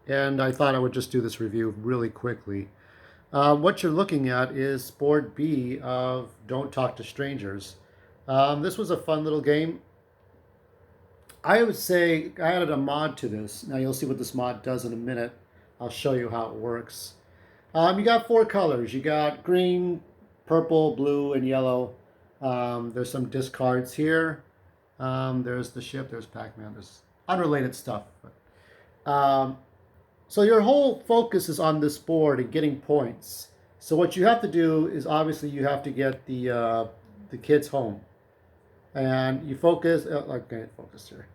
and I thought I would just do this review really quickly. What you're looking at is board B of Don't Talk to Strangers. This was a fun little game. I would say I added a mod to this. Now you'll see what this mod does in a minute. I'll show you how it works. You got four colors. You got green, purple, blue, and yellow. There's some discards here. There's the ship. There's Pac-Man. There's unrelated stuff. So your whole focus is on this board and getting points. So what you have to do is obviously you have to get the kids home, and you focus. Okay, focus here.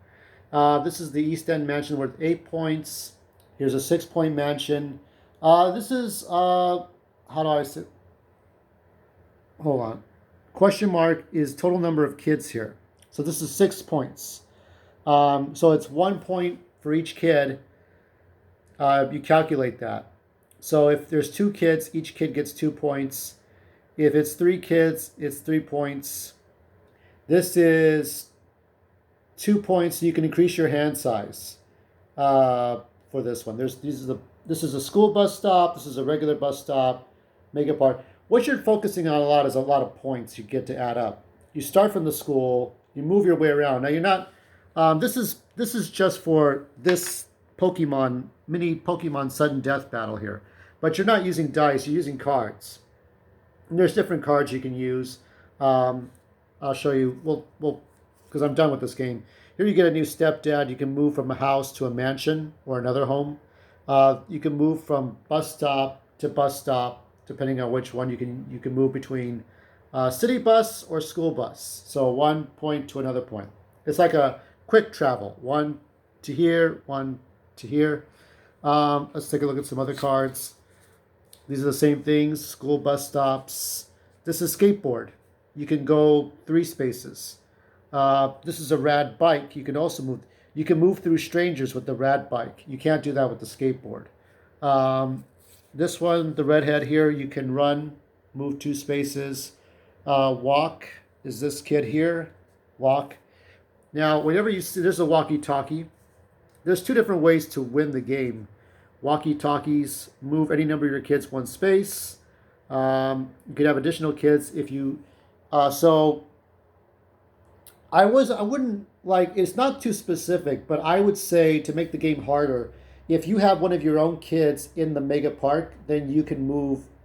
This is the East End mansion worth 8 points. Here's a 6 point mansion. This is how do I say? Hold on. Question mark is total number of kids here. So this is 6 points. So it's 1 point for each kid. You calculate that. So if there's two kids, each kid gets 2 points. If it's three kids, it's 3 points. This is 2 points. So you can increase your hand size for this one. This is a school bus stop. This is a regular bus stop. Mega Park. What you're focusing on a lot is a lot of points you get to add up. You start from the school. You move your way around. Now you're not. This is just for this Pokemon mini Pokemon sudden death battle here, but you're not using dice. You're using cards. And there's different cards you can use. I'll show you. Well, because I'm done with this game. Here you get a new stepdad. You can move from a house to a mansion or another home. You can move from bus stop to bus stop, depending on which one. You can move between city bus or school bus. So 1 point to another point. It's like a quick travel. One to here, one to here. Let's take a look at some other cards. These are the same things. School bus stops. This is skateboard. You can go 3 spaces. This is a rad bike. You can also move. You can move through strangers with the rad bike. You can't do that with the skateboard. This one, the redhead here, you can run, move 2 spaces. Walk is this kid here. Walk. Now, whenever you see, there's a walkie-talkie. There's 2 different ways to win the game. Walkie-talkies, move any number of your kids 1 space. You could have additional kids if you. So I wouldn't like, it's not too specific, but I would say to make the game harder, if you have one of your own kids in the mega park, then you can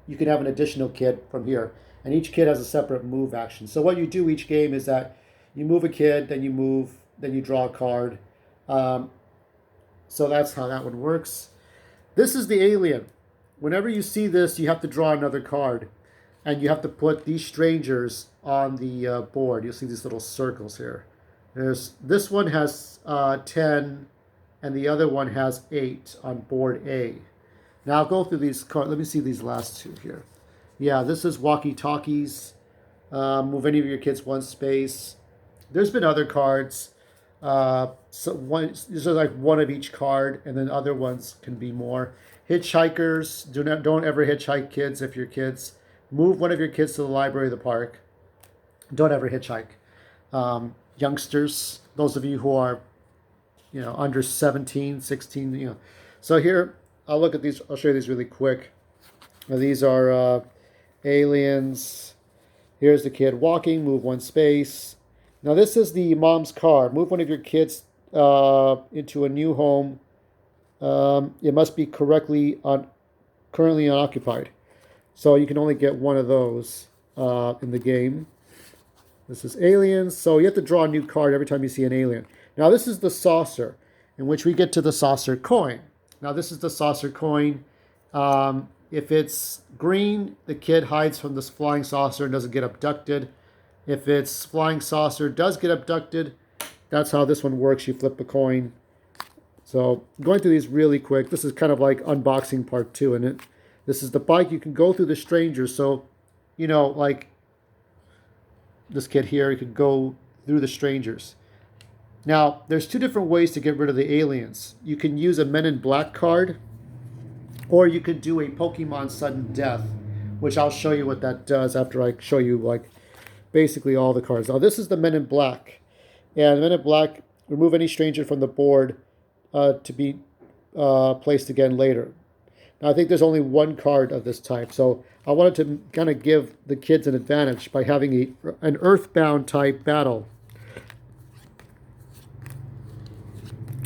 have an additional kid from here. And each kid has a separate move action. So what you do each game is that you move a kid, then you draw a card. So that's how that one works. This is the alien. Whenever you see this, you have to draw another card. And you have to put these strangers on the board. You'll see these little circles here. This one has 10, and the other one has 8 on board A. Now I'll go through these cards. Let me see these last 2 here. Yeah, this is walkie-talkies. Move any of your kids 1 space. There's been other cards. These are like 1 of each card, and then other ones can be more. Hitchhikers. Don't ever hitchhike, kids. If your kids move one of your kids to the library or the park. Don't ever hitchhike. Youngsters, those of you who are, under 17, 16, So here, I'll look at these. I'll show you these really quick. Now, these are aliens. Here's the kid walking. Move 1 space. Now, this is the mom's car. Move one of your kids into a new home. It must be currently unoccupied. So you can only get 1 of those in the game. This is aliens. So you have to draw a new card every time you see an alien. Now this is the saucer, in which we get to the saucer coin. Now this is the saucer coin. If it's green, the kid hides from this flying saucer and doesn't get abducted. If it's flying saucer does get abducted, that's how this one works. You flip a coin. So going through these really quick. This is kind of like unboxing part 2 in it. This is the bike. You can go through the strangers. So, like this kid here, you could go through the strangers. Now, there's 2 different ways to get rid of the aliens. You can use a Men in Black card, or you could do a Pokemon Sudden Death, which I'll show you what that does after I show you, basically all the cards. Now, this is the Men in Black. And Men in Black, remove any stranger from the board to be placed again later. Now, I think there's only one card of this type, so I wanted to kind of give the kids an advantage by having an Earthbound type battle.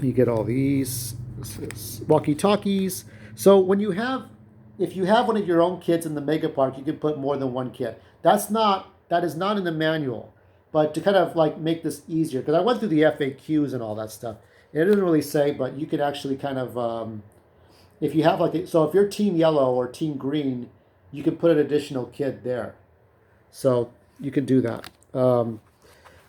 You get all these. This is walkie-talkies. So when you have, if you have one of your own kids in the Mega Park, you can put more than one kid. That is not in the manual, but to kind of like make this easier, because I went through the FAQs and all that stuff. It doesn't really say, but you could actually kind of, if you have like, so if you're Team Yellow or Team Green, you can put an additional kid there. So you can do that.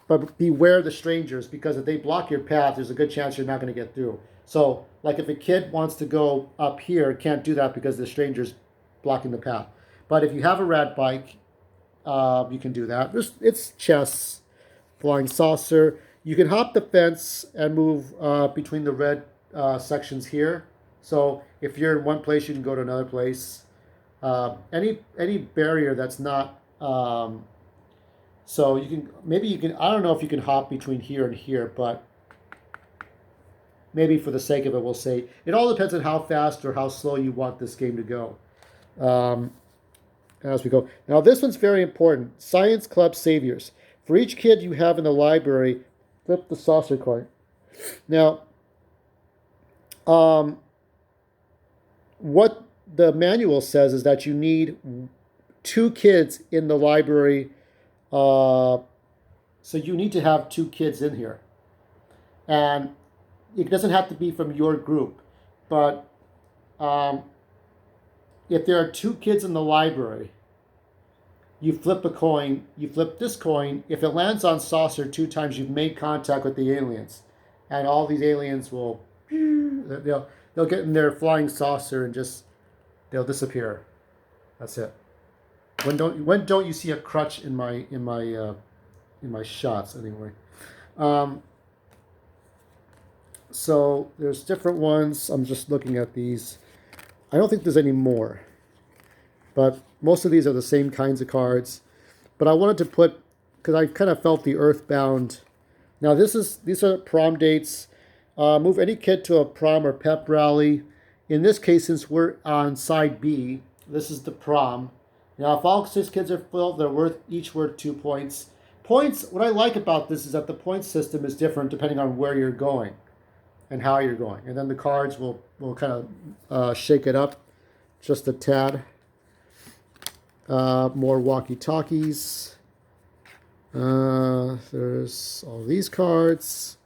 But beware the strangers, because if they block your path, there's a good chance you're not going to get through. So, like if a kid wants to go up here, can't do that because the stranger's blocking the path. But if you have a rat bike, you can do that. It's chess, flying saucer. You can hop the fence and move between the red sections here. So if you're in one place, you can go to another place. Any barrier that's not... so you can, I don't know if you can hop between here and here, but maybe for the sake of it, we'll say it all depends on how fast or how slow you want this game to go. As we go. Now this one's very important. Science Club Saviors. For each kid you have in the library, flip the saucer coin. Now, what the manual says is that you need 2 kids in the library. So you need to have 2 kids in here. And it doesn't have to be from your group. But if there are 2 kids in the library, you flip a coin, you flip this coin. If it lands on saucer 2 times, you've made contact with the aliens. And all these aliens will, they'll get in their flying saucer and just, they'll disappear. That's it. When don't you see a crutch in my shots anyway? So there's different ones. I'm just looking at these. I don't think there's any more, but most of these are the same kinds of cards. But I wanted to put, because I kind of felt the Earthbound. Now these are prom dates. Move any kid to a prom or pep rally. In this case, since we're on side B, this is the prom. Now, if all 6 kids are filled, they're each worth 2 points. Points, what I like about this is that the point system is different depending on where you're going and how you're going. And then the cards will kind of shake it up just a tad. More walkie-talkies. There's all these cards.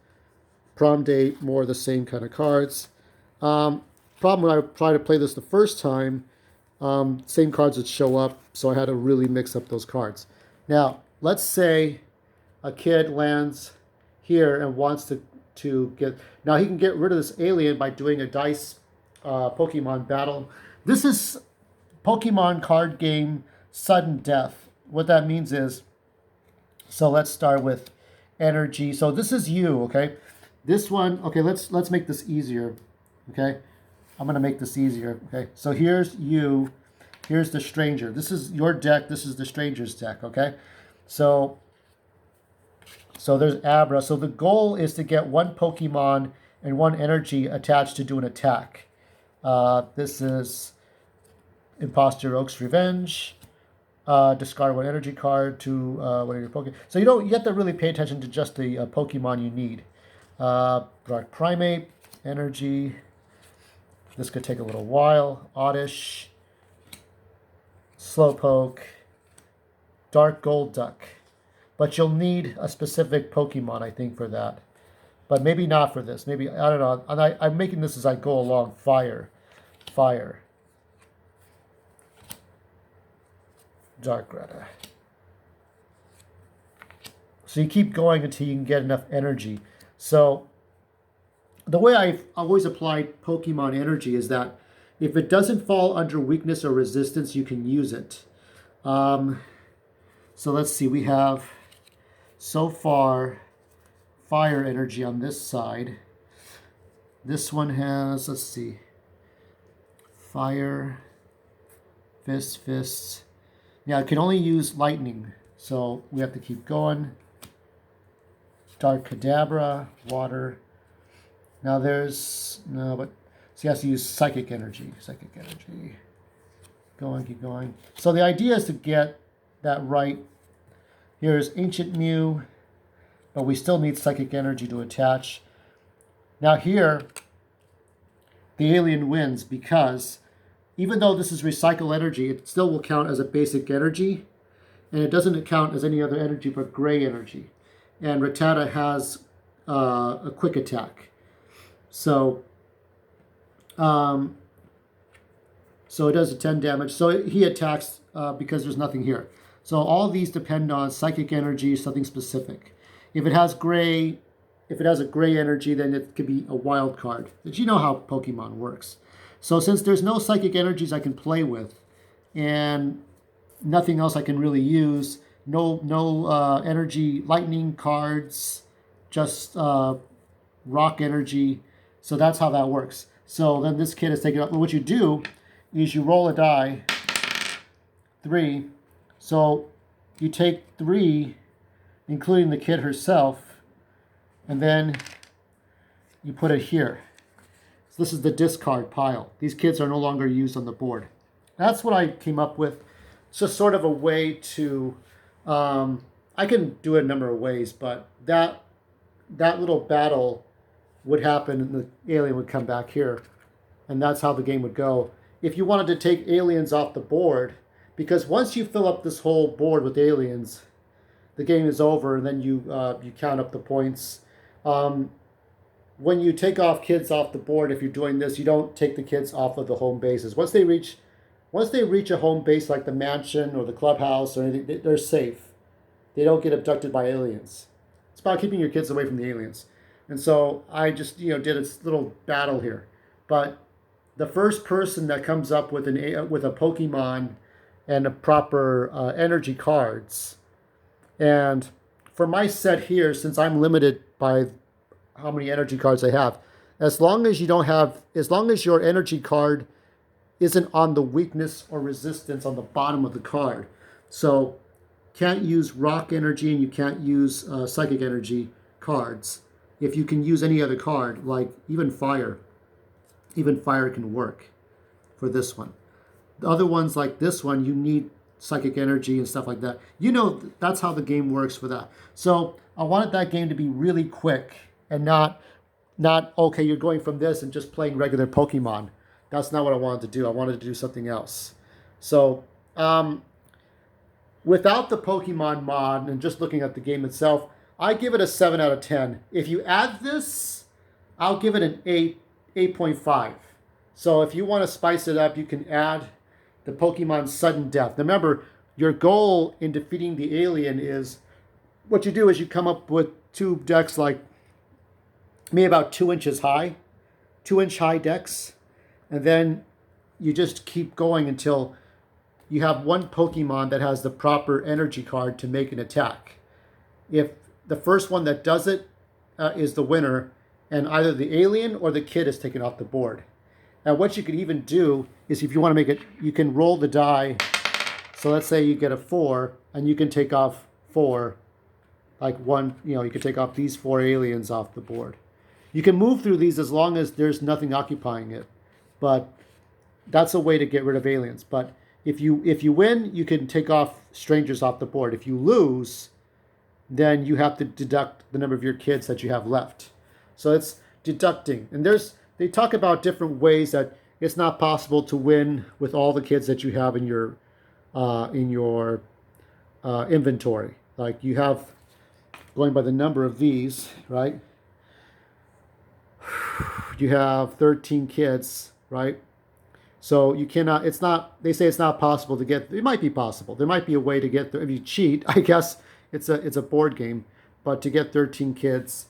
Prom date, more of the same kind of cards. Problem when I tried to play this the first time, same cards would show up, so I had to really mix up those cards. Now, let's say a kid lands here and wants to get... Now, he can get rid of this alien by doing a dice Pokemon battle. This is Pokemon card game sudden death. What that means is... So let's start with energy. So this is you, okay? This one... Okay, let's make this easier, okay? I'm going to make this easier, okay? So here's you, here's the stranger. This is your deck, this is the stranger's deck, okay? So there's Abra. So the goal is to get 1 Pokemon and 1 energy attached to do an attack. This is Imposter Oak's Revenge. Discard 1 energy card to one of your Pokemon. So you have to really pay attention to just the Pokemon you need. Dark Primate, energy... This could take a little while. Oddish, Slowpoke, Dark Golduck. But you'll need a specific Pokemon, I think, for that. But maybe not for this. Maybe, I don't know. And I'm making this as I go along. Fire. Dark Greta. So you keep going until you can get enough energy. So... the way I've always applied Pokemon energy is that if it doesn't fall under weakness or resistance, you can use it. So let's see, we have so far fire energy on this side. This one has, let's see, fire, fists. Yeah, it can only use lightning, so we have to keep going. Dark Kadabra, water. Now there's, no, but, So he has to use psychic energy. Psychic energy. Go on, keep going. So the idea is to get that right. Here's Ancient Mew, but we still need psychic energy to attach. Now here, the alien wins because even though this is recycled energy, it still will count as a basic energy, and it doesn't count as any other energy but gray energy. And Rattata has a quick attack. So it does a 10 damage. So he attacks because there's nothing here. So all these depend on psychic energy, something specific. If it has a gray energy, then it could be a wild card. But you know how Pokemon works. So since there's no psychic energies I can play with, and nothing else I can really use, no energy, lightning cards, just rock energy. So that's how that works. So then this kid is taking up. What you do is you roll a die, 3. So you take 3, including the kid herself, and then you put it here. So this is the discard pile. These kids are no longer used on the board. That's what I came up with. It's just sort of a way to, I can do it a number of ways, but that little battle would happen and the alien would come back here. And that's how the game would go. If you wanted to take aliens off the board, because once you fill up this whole board with aliens, the game is over, and then you count up the points. When you take off kids off the board, if you're doing this, you don't take the kids off of the home bases. Once they reach a home base like the mansion or the clubhouse or anything, they're safe. They don't get abducted by aliens. It's about keeping your kids away from the aliens. And so I just did a little battle here. But the first person that comes up with a Pokemon and a proper energy cards, and for my set here, since I'm limited by how many energy cards I have, as long as your energy card isn't on the weakness or resistance on the bottom of the card, so can't use rock energy and you can't use psychic energy cards. If you can use any other card, like even fire can work for this one. The other ones like this one, you need psychic energy and stuff like that. That's how the game works for that. So I wanted that game to be really quick and not okay, you're going from this and just playing regular Pokemon. That's not what I wanted to do. I wanted to do something else. So without the Pokemon mod and just looking at the game itself, I give it a 7 out of 10. If you add this, I'll give it an 8.5. So if you want to spice it up, you can add the Pokemon sudden death. Now remember, your goal in defeating the alien is, what you do is you come up with 2 decks like maybe about 2 inches high, 2-inch high decks, and then you just keep going until you have one Pokemon that has the proper energy card to make an attack. If the first one that does it is the winner, and either the alien or the kid is taken off the board. And what you could even do is, if you want to make it, you can roll the die. So let's say you get a 4, and you can take off 4, like one, you can take off these 4 aliens off the board. You can move through these as long as there's nothing occupying it. But that's a way to get rid of aliens. But if you win, you can take off strangers off the board. If you lose, then you have to deduct the number of your kids that you have left. So it's deducting. And they talk about different ways that it's not possible to win with all the kids that you have in your inventory. Like you have, going by the number of these, right? You have 13 kids, right? So you cannot, they say it's not possible to get, it might be possible. There might be a way to get, if you cheat, I guess it's a board game, but to get 13 kids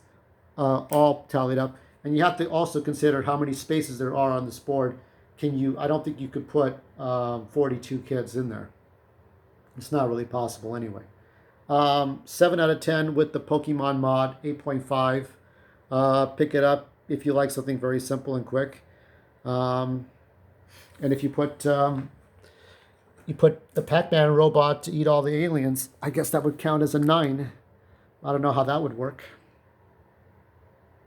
all tallied up. And you have to also consider how many spaces there are on this board. I don't think you could put 42 kids in there. It's not really possible anyway. 7 out of 10 with the Pokemon mod, 8.5. Pick it up if you like something very simple and quick. And if you put the Pac-Man robot to eat all the aliens, I guess that would count as a 9. I don't know how that would work.